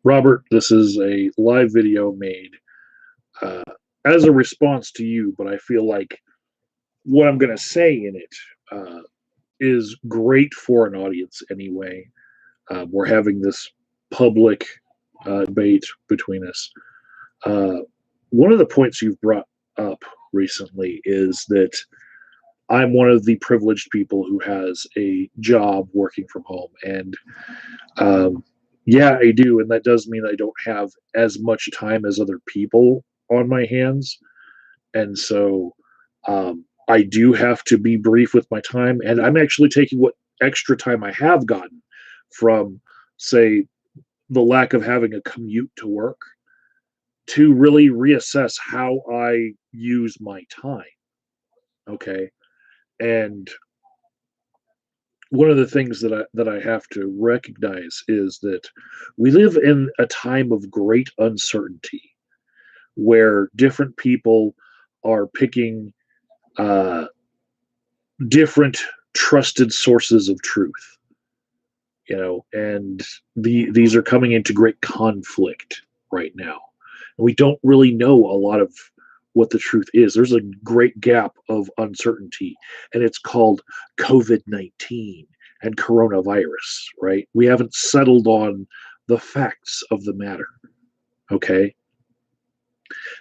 Robert, this is a live video made uh, as a response to you, but I feel like what I'm going to say in it is great for an audience anyway. We're having this public debate between us. Uh, One of the points you've brought up recently is that I'm one of the privileged people who has a job working from home. And yeah, I do. And that does mean I don't have as much time as other people on my hands. And so I do have to be brief with my time. And I'm actually taking what extra time I have gotten from, say, the lack of having a commute to work to really reassess how I use my time. Okay. And one of the things that I have to recognize is that we live in a time of great uncertainty where different people are picking uh, different trusted sources of truth, and these are coming into great conflict right now. And we don't really know a lot of what the truth is. There's a great gap of uncertainty, and it's called COVID-19 and coronavirus, right? We haven't settled on the facts of the matter, okay?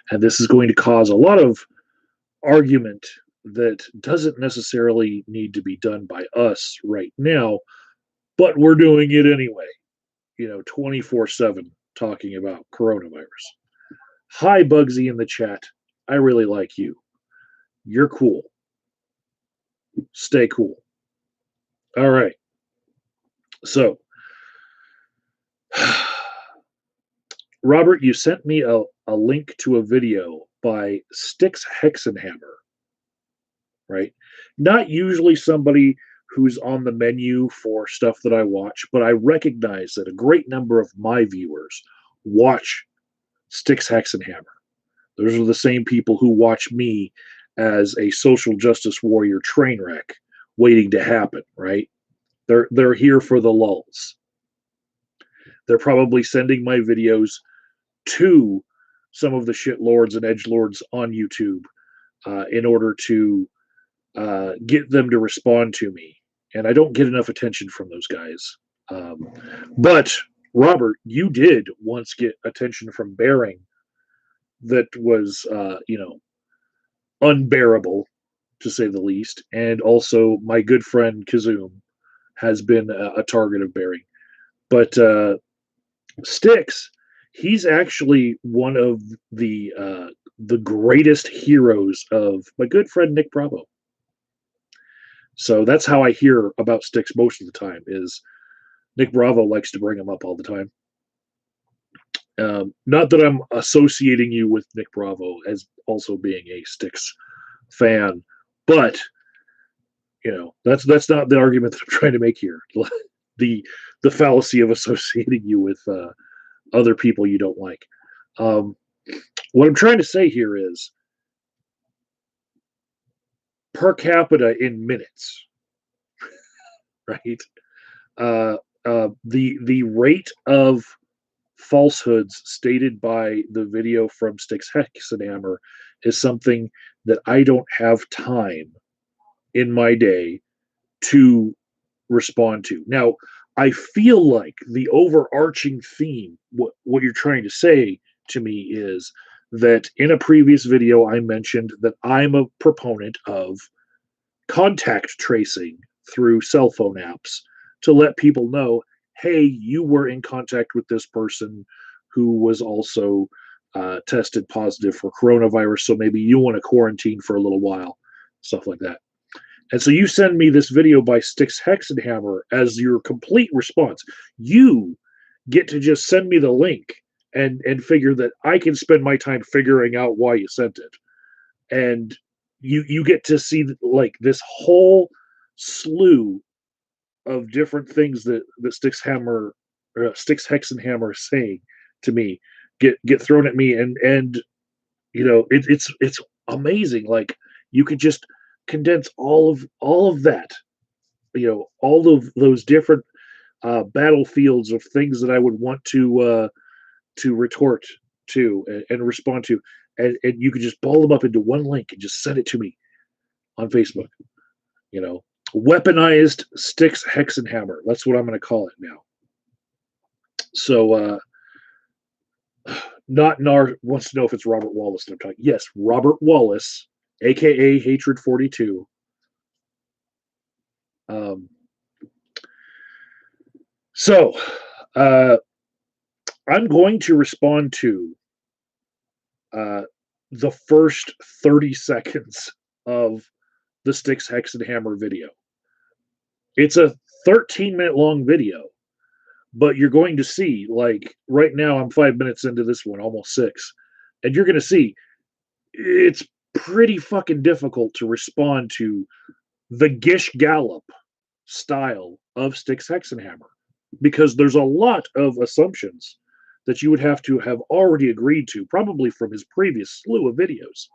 And this is going to cause a lot of argument that doesn't necessarily need to be done by us right now, but we're doing it anyway, 24/7 talking about coronavirus. Hi, Bugsy in the chat. I really like you. You're cool. Stay cool. All right. So, Robert, you sent me a link to a video by Styx Hexenhammer, right? Not usually somebody who's on the menu for stuff that I watch, but I recognize that a great number of my viewers watch Styx Hexenhammer. Those are the same people who watch me as a social justice warrior train wreck waiting to happen, right? They're here for the lulls. They're probably sending my videos to some of the shitlords and edgelords on YouTube in order to get them to respond to me. And I don't get enough attention from those guys. But Robert, you did once get attention from Bearing that was, unbearable, to say the least. And also, my good friend Kazoom has been a target of Bearing. But Styx, he's actually one of the greatest heroes of my good friend Nick Bravo. So that's how I hear about Styx most of the time. Is Nick Bravo likes to bring him up all the time. Not that I'm associating you with Nick Bravo as also being a Styx fan, but that's not the argument that I'm trying to make here. the fallacy of associating you with other people you don't like. What I'm trying to say here is per capita in minutes, right? The rate of falsehoods stated by the video from Styx Hexenhammer is something that I don't have time in my day to respond to. Now, I feel like the overarching theme, what you're trying to say to me is that in a previous video, I mentioned that I'm a proponent of contact tracing through cell phone apps to let people know, hey, you were in contact with this person who was also tested positive for coronavirus, so maybe you want to quarantine for a little while, stuff like that. And so you send me this video by Styx Hexenhammer as your complete response. You get to just send me the link and figure that I can spend my time figuring out why you sent it. And you get to see like this whole slew of different things that Styx Hexenhammer is saying to me get thrown at me, and it's amazing. Like you could just condense all of that, all of those different battlefields of things that I would want to to retort to and respond to, and you could just ball them up into one link and just send it to me on Facebook. You know, weaponized Styx hex and hammer. That's what I'm going to call it now. So, not Nar wants to know if it's Robert Wallace that I'm talking. Yes, Robert Wallace, aka Hatred 42. So, I'm going to respond to the first 30 seconds of the Styx Hex and Hammer video. It's a 13-minute long video, but you're going to see, like, right now I'm 5 minutes into this one, almost 6, and you're going to see it's pretty fucking difficult to respond to the Gish Gallop style of Styx Hex and Hammer, because there's a lot of assumptions that you would have to have already agreed to, probably from his previous slew of videos,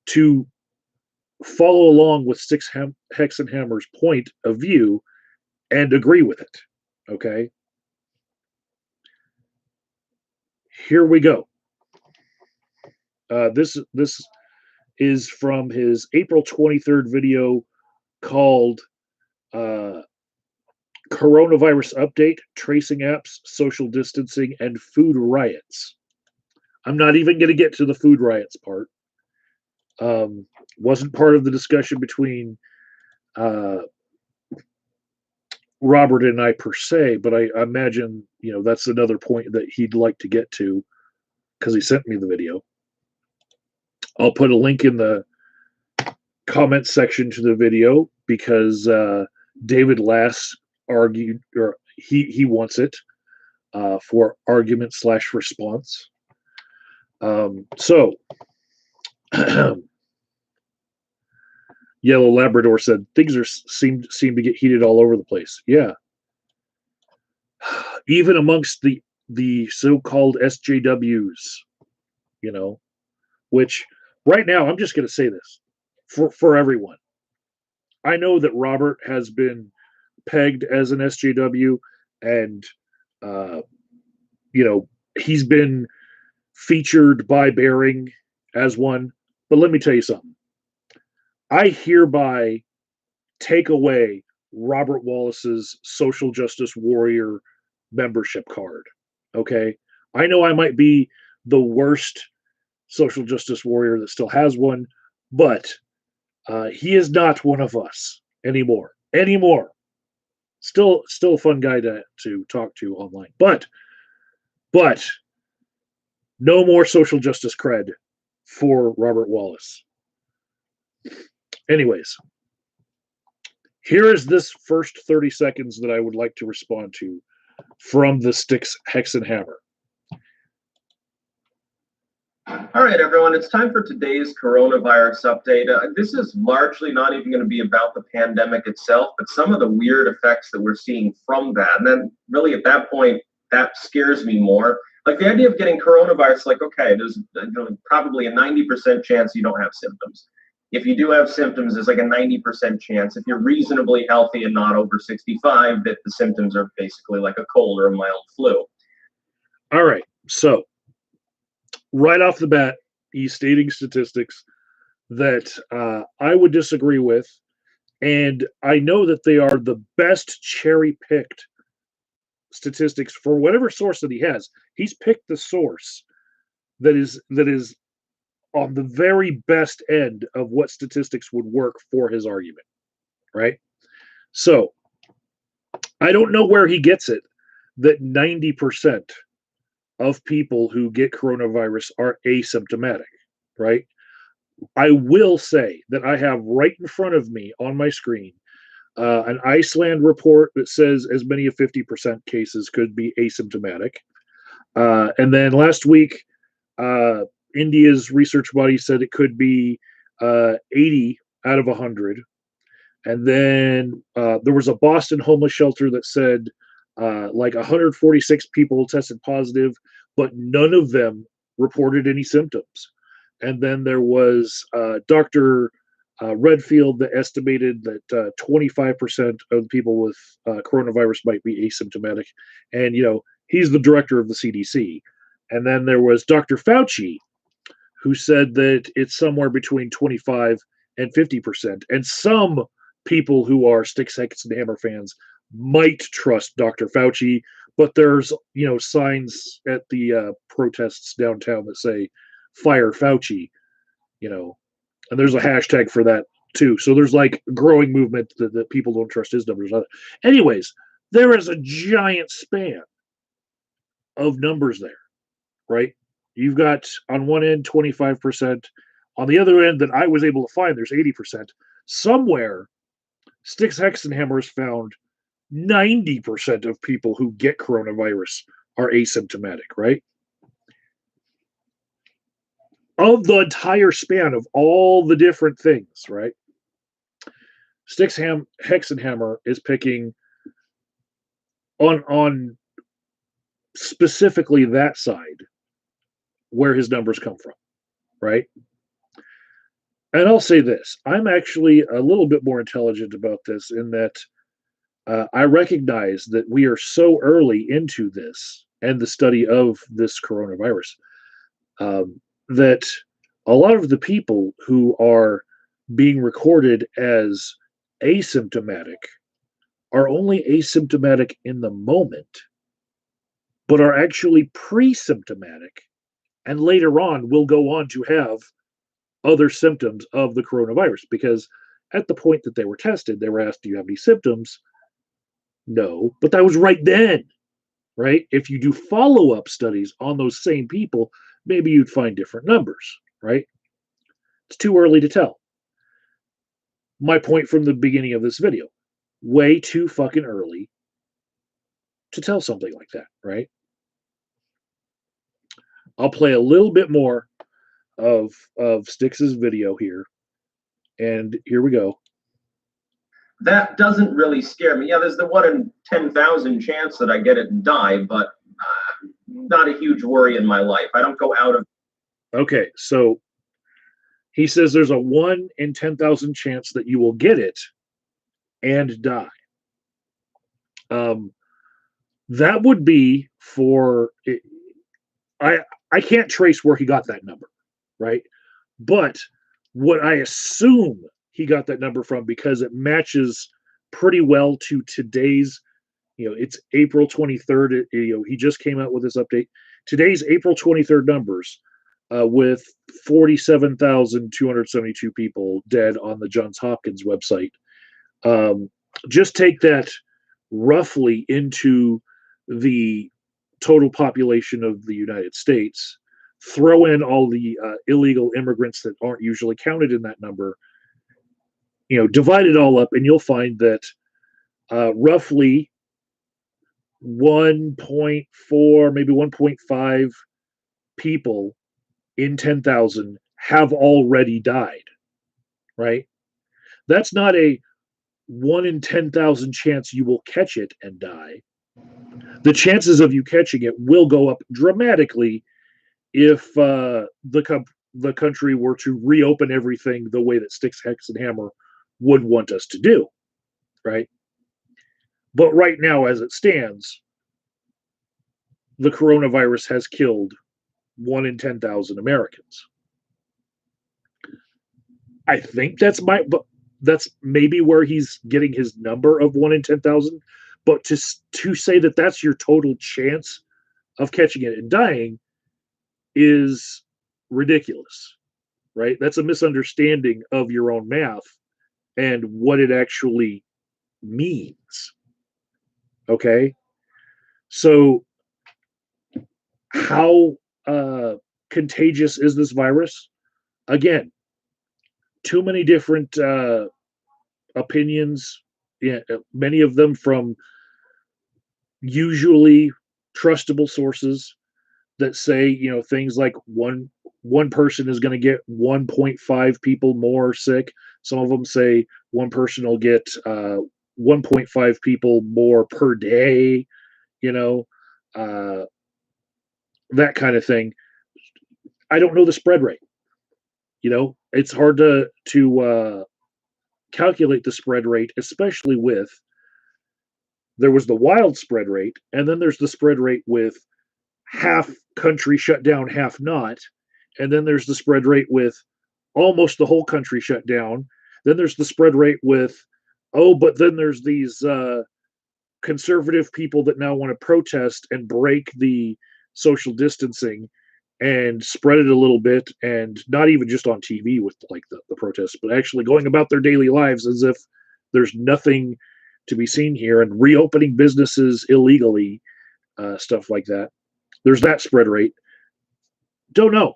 to follow along with Styx Hex and Hammer's point of view and agree with it. Okay? Here we go. This is from his April 23rd video called Coronavirus Update, Tracing Apps, Social Distancing, and Food Riots. I'm not even going to get to the food riots part. Wasn't part of the discussion between Robert and I per se, but I imagine, you know, that's another point that he'd like to get to because he sent me the video. I'll put a link in the comment section to the video because David Lass argued, or he wants it for argument / response. So Yellow Labrador said things seem to get heated all over the place. Yeah, even amongst the so-called SJWs, you know, which right now I'm just going to say this for everyone. I know that Robert has been pegged as an SJW, and you know, he's been featured by Bearing as one. But let me tell you something. I hereby take away Robert Wallace's social justice warrior membership card. Okay? I know I might be the worst social justice warrior that still has one, but he is not one of us anymore. Still a fun guy to talk to online. But no more social justice cred for Robert Wallace. Anyways, here is this first 30 seconds that I would like to respond to from the Styx Hex and Hammer. All right, everyone, it's time for today's coronavirus update. This is largely not even going to be about the pandemic itself, but some of the weird effects that we're seeing from that. And then really at that point, that scares me more. Like the idea of getting coronavirus, like, okay, there's probably a 90% chance you don't have symptoms. If you do have symptoms, there's like a 90% chance, if you're reasonably healthy and not over 65, that the symptoms are basically like a cold or a mild flu. All right, so right off the bat, he's stating statistics that I would disagree with, and I know that they are the best cherry-picked statistics for whatever source that he has. He's picked the source that is on the very best end of what statistics would work for his argument, right? So I don't know where he gets it that 90% of people who get coronavirus are asymptomatic, right? I will say that I have right in front of me on my screen an Iceland report that says as many as 50% cases could be asymptomatic. And then last week, India's research body said it could be 80 out of 100. And then there was a Boston homeless shelter that said like 146 people tested positive, but none of them reported any symptoms. And then there was Dr. Redfield that estimated that 25% of the people with coronavirus might be asymptomatic. And, you know, he's the director of the CDC. And then there was Dr. Fauci, who said that it's somewhere between 25 and 50%. And some people who are Styx, Hex, and Hammer fans might trust Dr. Fauci, but there's signs at the protests downtown that say "Fire Fauci," and there's a hashtag for that too. So there's like a growing movement that people don't trust his numbers. Anyways, there is a giant span of numbers there, right? You've got on one end 25%, on the other end that I was able to find, there's 80%. Somewhere, Styx, Hex, and Hammer has found 90% of people who get coronavirus are asymptomatic, right? Of the entire span of all the different things, right? Styx, Hex, and Hammer is picking on specifically that side where his numbers come from, right? And I'll say this, I'm actually a little bit more intelligent about this in that I recognize that we are so early into this and the study of this coronavirus that a lot of the people who are being recorded as asymptomatic are only asymptomatic in the moment, but are actually pre-symptomatic, and later on will go on to have other symptoms of the coronavirus, because at the point that they were tested, they were asked, do you have any symptoms? No, but that was right then, right? If you do follow-up studies on those same people, maybe you'd find different numbers, right? It's too early to tell. My point from the beginning of this video, way too fucking early to tell something like that, right? I'll play a little bit more of Styx's video here, and here we go. That doesn't really scare me. Yeah, there's the 1 in 10,000 chance that I get it and die, but not a huge worry in my life. I don't go out of. Okay, so he says there's a 1 in 10,000 chance that you will get it and die. That would be for I can't trace where he got that number, right? But what I assume he got that number from, because it matches pretty well to today's, it's April 23rd. He just came out with this update. Today's April 23rd numbers with 47,272 people dead on the Johns Hopkins website. Just take that roughly into the total population of the United States, throw in all the illegal immigrants that aren't usually counted in that number, divide it all up, and you'll find that roughly 1.4, maybe 1.5 people in 10,000 have already died, right? That's not a 1 in 10,000 chance you will catch it and die. The chances of you catching it will go up dramatically if the country were to reopen everything the way that Styx, Hex, and Hammer would want us to do, right? But right now, as it stands, the coronavirus has killed 1 in 10,000 Americans. I think that's maybe where he's getting his number of 1 in 10,000. But to say that that's your total chance of catching it and dying is ridiculous, right? That's a misunderstanding of your own math and what it actually means. Okay? So how contagious is this virus? Again, too many different opinions, many of them from usually trustable sources that say, things like one person is going to get 1.5 people more sick. Some of them say one person will get 1.5 people more per day, that kind of thing. I don't know the spread rate. It's hard to calculate the spread rate, especially with, there was the wild spread rate, and then there's the spread rate with half country shut down, half not. And then there's the spread rate with almost the whole country shut down. Then there's the spread rate with, oh, but then there's these conservative people that now want to protest and break the social distancing and spread it a little bit, and not even just on TV with like the protests, but actually going about their daily lives as if there's nothing to be seen here, and reopening businesses illegally, stuff like that. There's that spread rate. Don't know.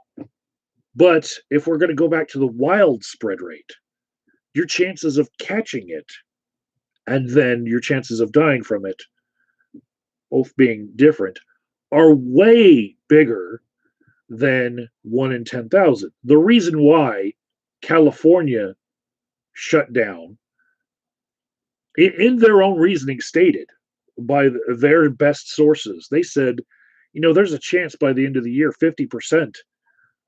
But if we're going to go back to the wild spread rate, your chances of catching it and then your chances of dying from it, both being different, are way bigger than 1 in 10,000. The reason why California shut down, in their own reasoning stated by their best sources, they said, there's a chance by the end of the year 50%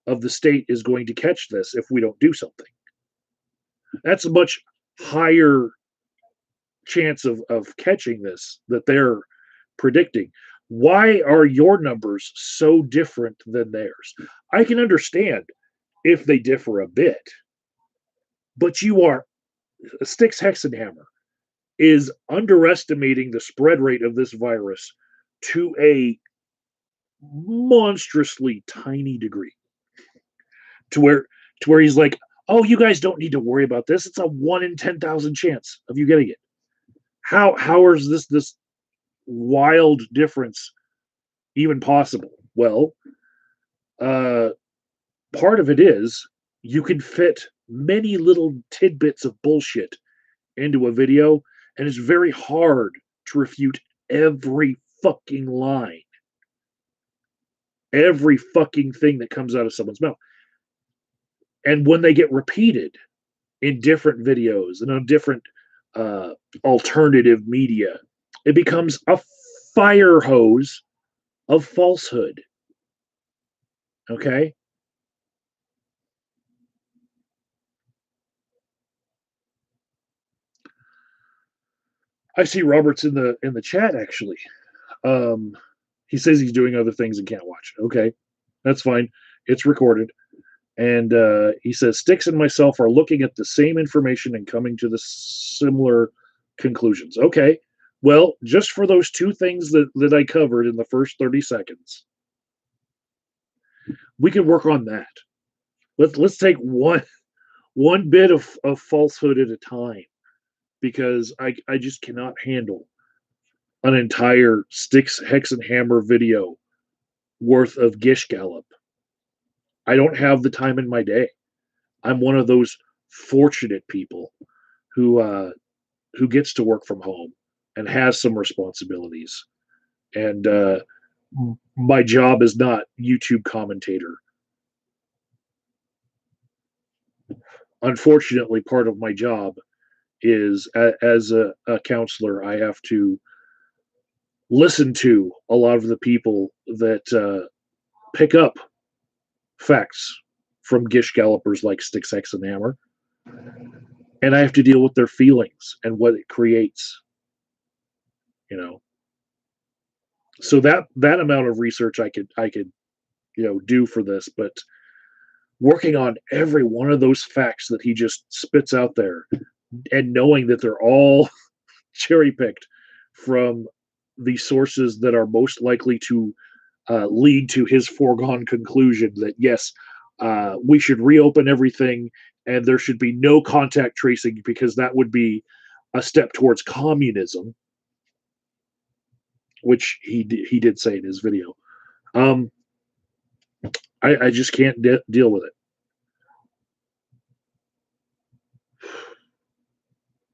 of the state is going to catch this if we don't do something. That's a much higher chance of catching this that they're predicting. Why are your numbers so different than theirs? I can understand if they differ a bit, but Styx Hexenhammer is underestimating the spread rate of this virus to a monstrously tiny degree, to where he's like, oh, you guys don't need to worry about this. It's a 1 in 10,000 chance of you getting it. How is this wild difference even possible? Well, part of it is you can fit many little tidbits of bullshit into a video, and it's very hard to refute every fucking line, every fucking thing that comes out of someone's mouth. And when they get repeated in different videos and on different alternative media, it becomes a fire hose of falsehood. Okay? I see Robert's in the chat actually. He says he's doing other things and can't watch. Okay, that's fine. It's recorded. And he says Styx and myself are looking at the same information and coming to the similar conclusions. Okay, well, just for those two things that I covered in the first 30 seconds, we can work on that. Let's take one bit of falsehood at a time, because I just cannot handle an entire Styx Hexenhammer video worth of Gish Gallop. I don't have the time in my day. I'm one of those fortunate people who gets to work from home and has some responsibilities. And my job is not YouTube commentator. Unfortunately, part of my job is as a counselor, I have to listen to a lot of the people that pick up facts from Gish Gallopers like Styx Hexenhammer, and I have to deal with their feelings and what it creates. So that amount of research I could do for this, but working on every one of those facts that he just spits out there, and knowing that they're all cherry picked from the sources that are most likely to lead to his foregone conclusion that yes, we should reopen everything and there should be no contact tracing because that would be a step towards communism, which he did say in his video. I just can't deal with it.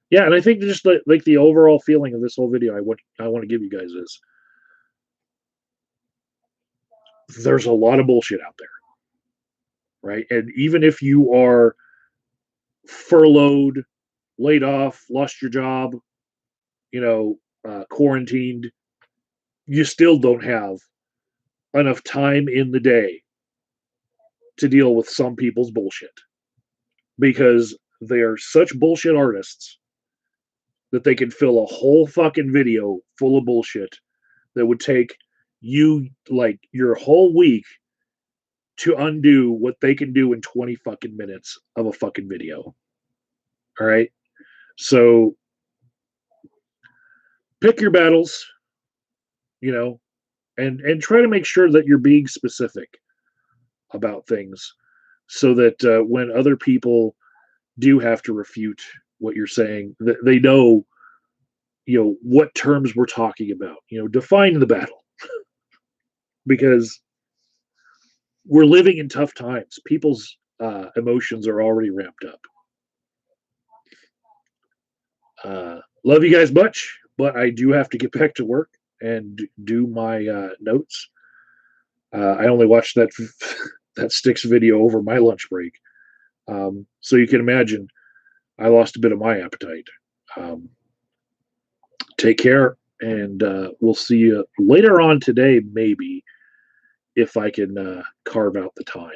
Yeah, and I think just like the overall feeling of this whole video, I want to give you guys is there's a lot of bullshit out there, right? And even if you are furloughed, laid off, lost your job, quarantined, you still don't have enough time in the day to deal with some people's bullshit, because they are such bullshit artists that they can fill a whole fucking video full of bullshit that would take you like your whole week to undo what they can do in 20 fucking minutes of a fucking video. All right. So pick your battles, you know, and try to make sure that you're being specific about things so that when other people do have to refute what you're saying, they know, what terms we're talking about. Define the battle because we're living in tough times. People's emotions are already ramped up. Love you guys much, but I do have to get back to work and do my notes. I only watched that that Styx video over my lunch break, so you can imagine I lost a bit of my appetite. Um, take care, and we'll see you later on today, maybe if I can carve out the time.